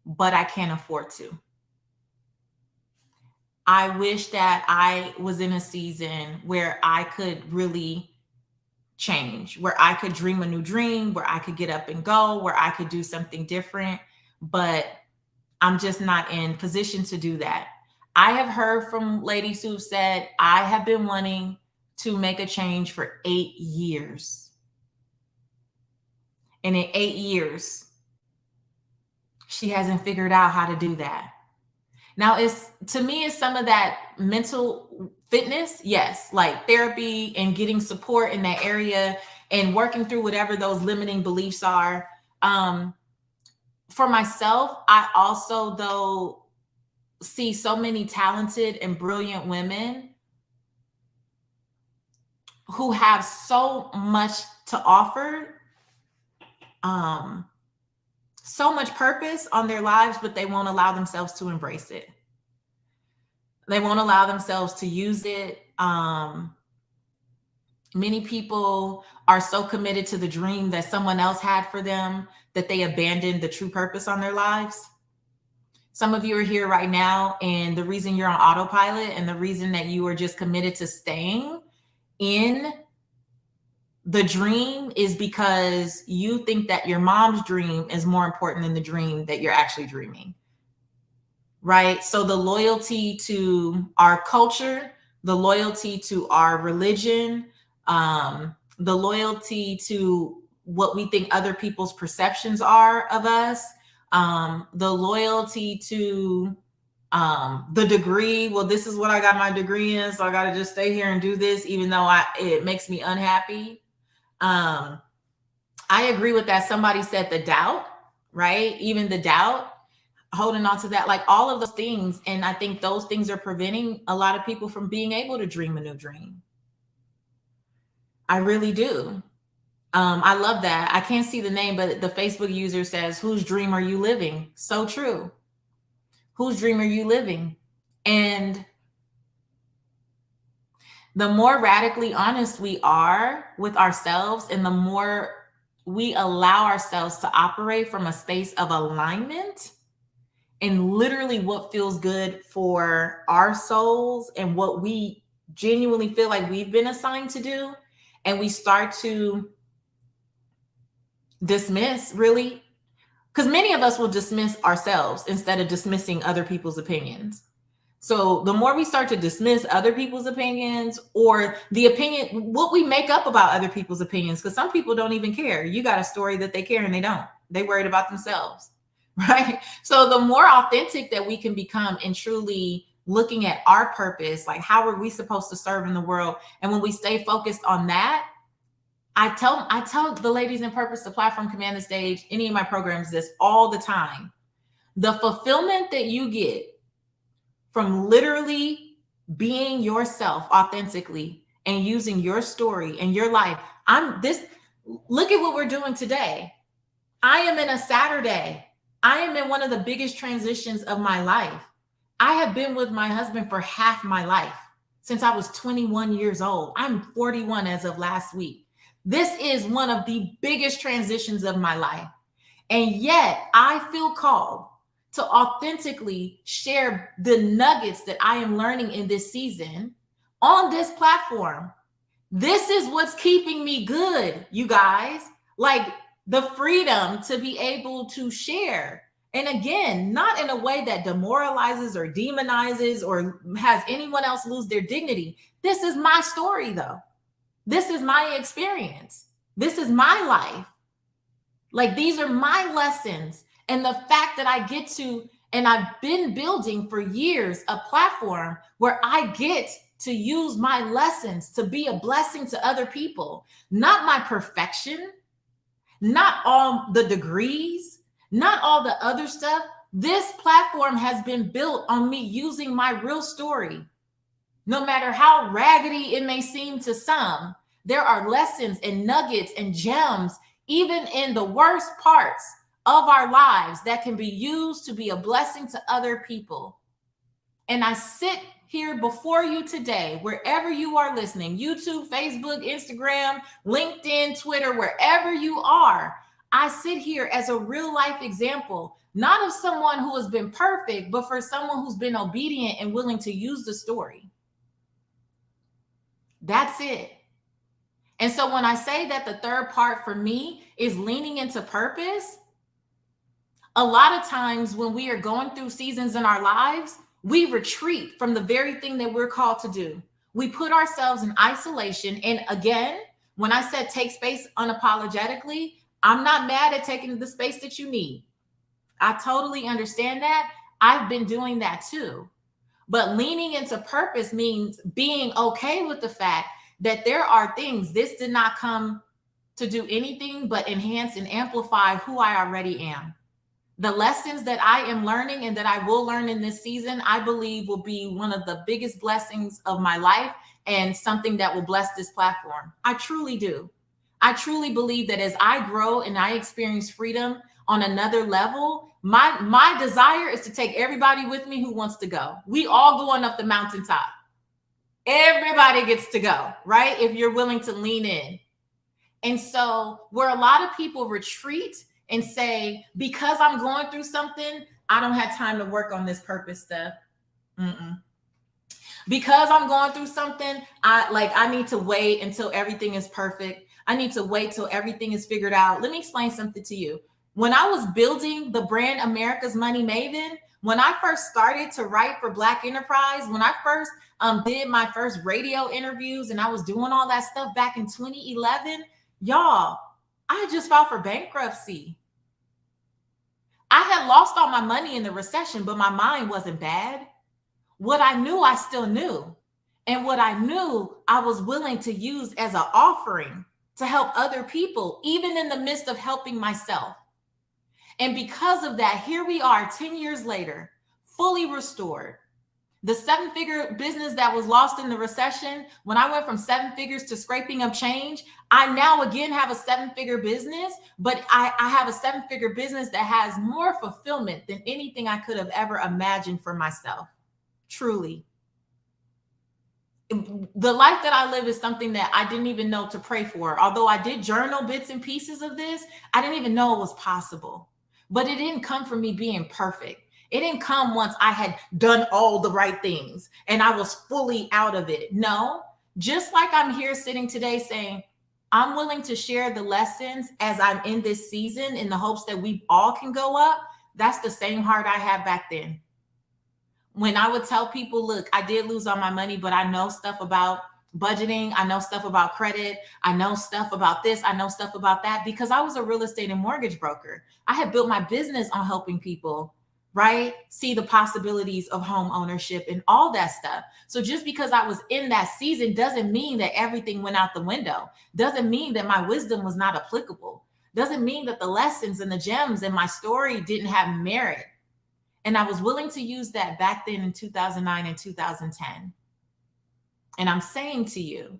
but I can't afford to. I wish that I was in a season where I could really change, where I could dream a new dream, where I could get up and go, where I could do something different, but I'm just not in position to do that. I have heard from ladies who've said, I have been wanting to make a change for 8 years. And in 8 years, she hasn't figured out how to do that. Now, to me, it's some of that mental fitness. Yes, like therapy and getting support in that area and working through whatever those limiting beliefs are. for myself, I also, though, see so many talented and brilliant women who have so much to offer, um, so much purpose on their lives, but they won't allow themselves to embrace it. They won't allow themselves to use it. Many people are so committed to the dream that someone else had for them that they abandon the true purpose on their lives. Some of you are here right now, and the reason you're on autopilot and the reason that you are just committed to staying in the dream is because you think that your mom's dream is more important than the dream that you're actually dreaming. Right? So the loyalty to our culture, the loyalty to our religion, the loyalty to what we think other people's perceptions are of us, the loyalty to the degree. Well, this is what I got my degree in, so I got to just stay here and do this, even though it makes me unhappy. I agree with that. Somebody said the doubt, right? Even the doubt, holding on to that, like all of those things. And I think those things are preventing a lot of people from being able to dream a new dream. I really do. I love that. I can't see the name, but the Facebook user says, whose dream are you living? So true. Whose dream are you living? And the more radically honest we are with ourselves, and the more we allow ourselves to operate from a space of alignment and literally what feels good for our souls and what we genuinely feel like we've been assigned to do, and we start to dismiss, really, because many of us will dismiss ourselves instead of dismissing other people's opinions. So the more we start to dismiss other people's opinions, or the opinion, what we make up about other people's opinions, because some people don't even care. You got a story that they care and they don't. They worried about themselves, right? So the more authentic that we can become and truly looking at our purpose, like how are we supposed to serve in the world? And when we stay focused on that, I tell the ladies in Purpose, the Platform, Command the Stage, any of my programs, this all the time. The fulfillment that you get from literally being yourself authentically and using your story and your life. Look at what we're doing today. I am in a Saturday. I am in one of the biggest transitions of my life. I have been with my husband for half my life, since I was 21 years old. I'm 41 as of last week. This is one of the biggest transitions of my life. And yet I feel called to authentically share the nuggets that I am learning in this season on this platform. This is what's keeping me good, you guys. Like the freedom to be able to share. And again, not in a way that demoralizes or demonizes or has anyone else lose their dignity. This is my story, though. This is my experience. This is my life. Like these are my lessons. And the fact that I get to, and I've been building for years, a platform where I get to use my lessons to be a blessing to other people, not my perfection, not all the degrees, not all the other stuff. This platform has been built on me using my real story. No matter how raggedy it may seem to some, there are lessons and nuggets and gems, even in the worst parts of our lives, that can be used to be a blessing to other people. And I sit here before you today, wherever you are listening, YouTube, Facebook, Instagram, LinkedIn, Twitter, wherever you are, I sit here as a real life example, not of someone who has been perfect, but for someone who's been obedient and willing to use the story. That's it. And so when I say that the third part for me is leaning into purpose, a lot of times when we are going through seasons in our lives, we retreat from the very thing that we're called to do. We put ourselves in isolation. And again, when I said take space unapologetically, I'm not mad at taking the space that you need. I totally understand that. I've been doing that too. But leaning into purpose means being okay with the fact that there are things, this did not come to do anything but enhance and amplify who I already am. The lessons that I am learning and that I will learn in this season, I believe will be one of the biggest blessings of my life and something that will bless this platform. I truly do. I truly believe that as I grow and I experience freedom on another level, my desire is to take everybody with me who wants to go. We all going up the mountaintop. Everybody gets to go, right? If you're willing to lean in. And so, where a lot of people retreat and say, because I'm going through something, I don't have time to work on this purpose stuff. Mm-mm. Because I'm going through something, I need to wait until everything is perfect. I need to wait till everything is figured out. Let me explain something to you. When I was building the brand America's Money Maven, when I first started to write for Black Enterprise, when I first did my first radio interviews and I was doing all that stuff back in 2011, y'all, I had just filed for bankruptcy. I had lost all my money in the recession, but my mind wasn't bad. What I knew, I still knew. And what I knew, I was willing to use as an offering to help other people, even in the midst of helping myself. And because of that, here we are 10 years later, fully restored. The 7-figure business that was lost in the recession, when I went from 7 figures to scraping up change, I now again have a 7-figure business, but I have a 7-figure business that has more fulfillment than anything I could have ever imagined for myself. Truly. The life that I live is something that I didn't even know to pray for. Although I did journal bits and pieces of this, I didn't even know it was possible. But it didn't come from me being perfect. It didn't come once I had done all the right things and I was fully out of it. No, just like I'm here sitting today saying, I'm willing to share the lessons as I'm in this season in the hopes that we all can go up. That's the same heart I had back then. When I would tell people, look, I did lose all my money, but I know stuff about budgeting. I know stuff about credit. I know stuff about this. I know stuff about that because I was a real estate and mortgage broker. I had built my business on helping people, right, see the possibilities of home ownership and all that stuff. So just because I was in that season doesn't mean that everything went out the window. Doesn't mean that my wisdom was not applicable. Doesn't mean that the lessons and the gems in my story didn't have merit. And I was willing to use that back then in 2009 and 2010. And I'm saying to you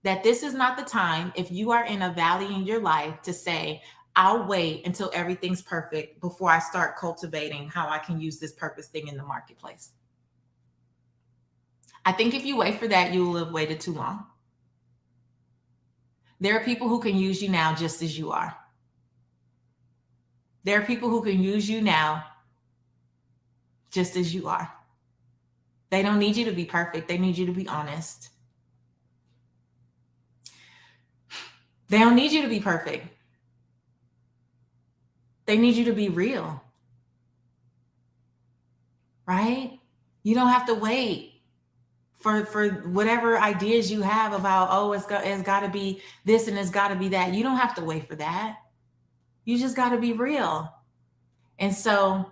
that this is not the time, if you are in a valley in your life, to say, I'll wait until everything's perfect before I start cultivating how I can use this purpose thing in the marketplace. I think if you wait for that, you will have waited too long. There are people who can use you now just as you are. There are people who can use you now just as you are. They don't need you to be perfect. They need you to be honest. They don't need you to be perfect. They need you to be real. Right? You don't have to wait for whatever ideas you have about, oh, it's got to be this and it's got to be that. You don't have to wait for that. You just got to be real. And so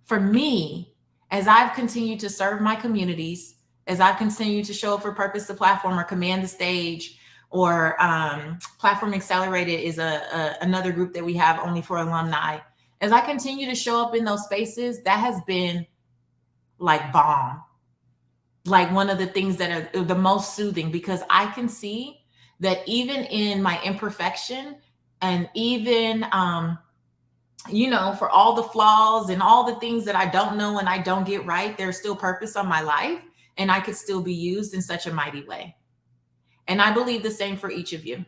for me, as I've continued to serve my communities, as I've continued to show up for Purpose the Platform or Command the Stage, or Platform Accelerated is another group that we have only for alumni. As I continue to show up in those spaces, that has been like balm, like one of the things that are the most soothing, because I can see that even in my imperfection and even for all the flaws and all the things that I don't know and I don't get right, there's still purpose on my life and I could still be used in such a mighty way. And I believe the same for each of you.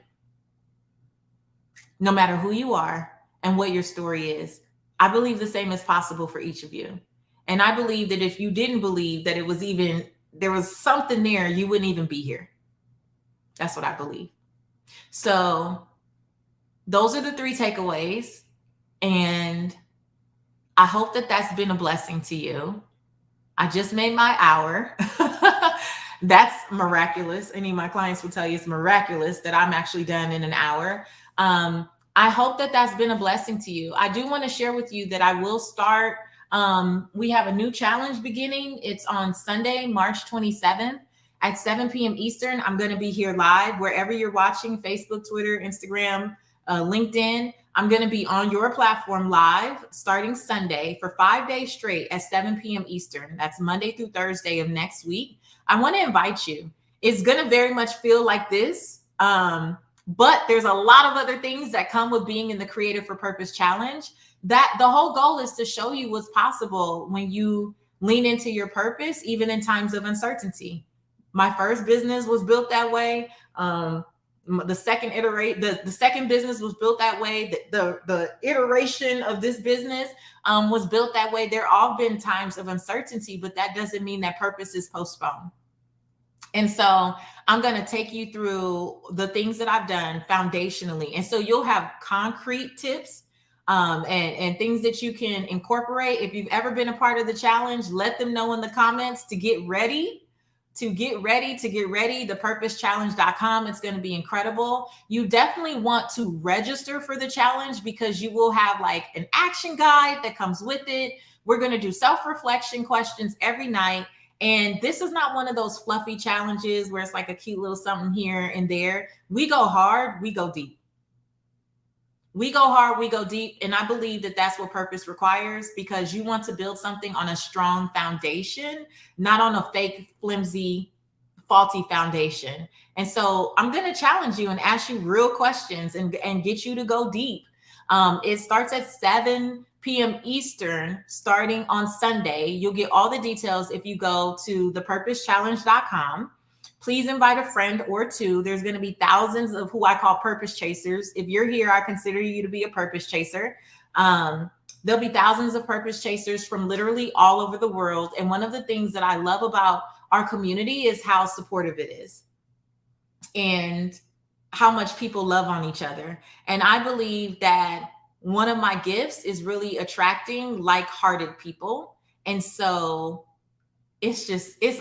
No matter who you are and what your story is, I believe the same is possible for each of you. And I believe that if you didn't believe that there was something there, you wouldn't even be here. That's what I believe. So those are the 3 takeaways. And I hope that that's been a blessing to you. I just made my hour. That's miraculous. Any of my clients will tell you it's miraculous that I'm actually done in an hour. I hope that that's been a blessing to you. I do want to share with you that I will start. We have a new challenge beginning. It's on Sunday, March 27th at 7 p.m. Eastern. I'm going to be here live wherever you're watching, Facebook, Twitter, Instagram, LinkedIn. I'm going to be on your platform live starting Sunday for 5 days straight at 7 p.m. Eastern. That's Monday through Thursday of next week. I want to invite you. It's going to very much feel like this. But there's a lot of other things that come with being in the Creative for Purpose Challenge, that the whole goal is to show you what's possible when you lean into your purpose, even in times of uncertainty. My first business was built that way. The second business was built that way. The iteration of this business was built that way. There all been times of uncertainty, but that doesn't mean that purpose is postponed. And so I'm going to take you through the things that I've done foundationally. And so you'll have concrete tips and things that you can incorporate. If you've ever been a part of the challenge, let them know in the comments to get ready. thepurposechallenge.com. It's going to be incredible. You definitely want to register for the challenge because you will have like an action guide that comes with it. We're going to do self-reflection questions every night. And this is not one of those fluffy challenges where it's like a cute little something here and there. We go hard, we go deep. We go hard, we go deep. And I believe that that's what purpose requires, because you want to build something on a strong foundation, not on a fake, flimsy, faulty foundation. And so I'm going to challenge you and ask you real questions and get you to go deep. It starts at 7 p.m. Eastern, starting on Sunday. You'll get all the details if you go to thepurposechallenge.com. Please invite a friend or two. There's going to be thousands of who I call purpose chasers. If you're here, I consider you to be a purpose chaser. There'll be thousands of purpose chasers from literally all over the world. And one of the things that I love about our community is how supportive it is and how much people love on each other. And I believe that one of my gifts is really attracting like-hearted people. And so it's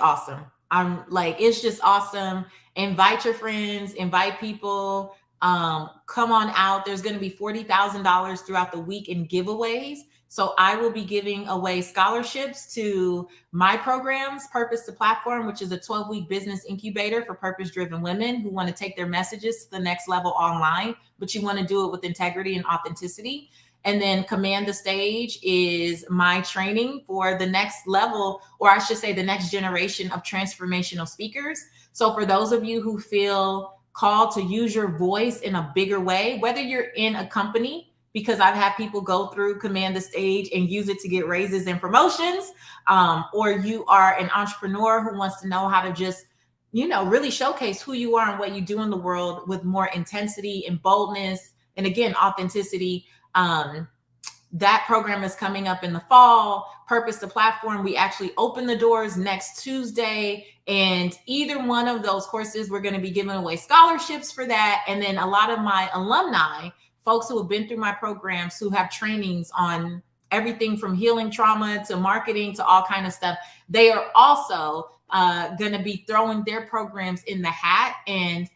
awesome. It's just awesome. Invite your friends, invite people, come on out. There's going to be $40,000 throughout the week in giveaways. So I will be giving away scholarships to my programs, Purpose to Platform, which is a 12-week business incubator for purpose-driven women who want to take their messages to the next level online, but you want to do it with integrity and authenticity. And then Command the Stage is my training for the next level, or I should say the next generation of transformational speakers. So for those of you who feel called to use your voice in a bigger way, whether you're in a company, because I've had people go through Command the Stage and use it to get raises and promotions, or you are an entrepreneur who wants to know how to just, really showcase who you are and what you do in the world with more intensity and boldness, and again, authenticity. That program is coming up in the fall. Purpose to Platform, we actually open the doors next Tuesday, and either one of those courses, we're going to be giving away scholarships for that. And then a lot of my alumni, folks who have been through my programs, who have trainings on everything from healing trauma to marketing to all kind of stuff, they are also going to be throwing their programs in the hat. And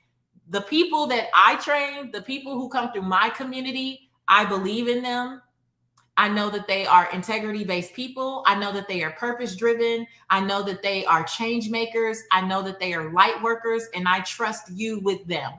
the people that I train, the people who come through my community, I believe in them. I know that they are integrity-based people. I know that they are purpose-driven. I know that they are change makers. I know that they are light workers, and I trust you with them.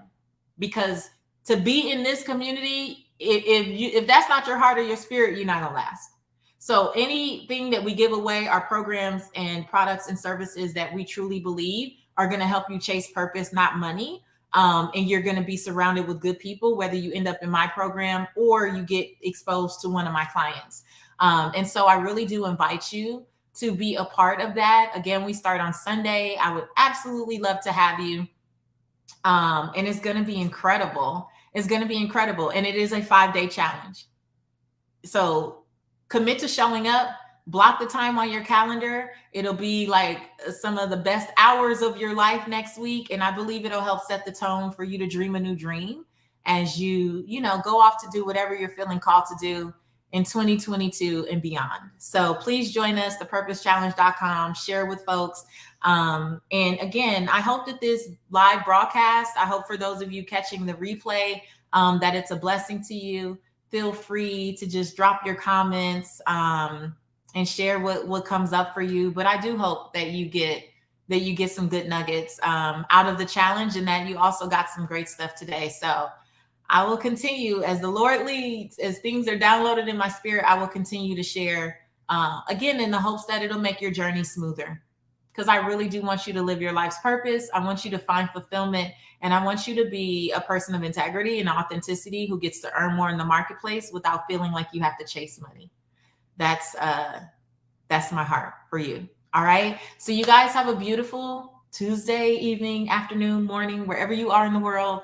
Because to be in this community, if that's not your heart or your spirit, you're not gonna last. So anything that we give away, our programs and products and services that we truly believe are gonna help you chase purpose, not money. And you're going to be surrounded with good people, whether you end up in my program or you get exposed to one of my clients. And so I really do invite you to be a part of that. Again, we start on Sunday. I would absolutely love to have you. And it's going to be incredible. It's going to be incredible. And it is a 5-day challenge. So commit to showing up. Block the time on your calendar. It'll be like some of the best hours of your life next week. And I believe it'll help set the tone for you to dream a new dream as you go off to do whatever you're feeling called to do in 2022 and beyond. So please join us, thepurposechallenge.com, share with folks. And again, I hope that this live broadcast, I hope for those of you catching the replay, that it's a blessing to you. Feel free to just drop your comments, and share what comes up for you. But I do hope that you get some good nuggets out of the challenge, and that you also got some great stuff today. So I will continue as the Lord leads, as things are downloaded in my spirit. I will continue to share again in the hopes that it'll make your journey smoother. Because I really do want you to live your life's purpose. I want you to find fulfillment, and I want you to be a person of integrity and authenticity who gets to earn more in the marketplace without feeling like you have to chase money. That's my heart for you. All right. So you guys have a beautiful Tuesday evening, afternoon, morning, wherever you are in the world.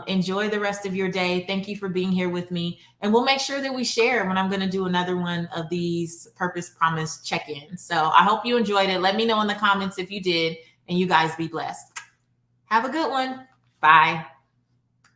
Enjoy the rest of your day. Thank you for being here with me. And we'll make sure that we share when I'm going to do another one of these Purpose Promise check-ins. So I hope you enjoyed it. Let me know in the comments if you did, and you guys be blessed. Have a good one. Bye.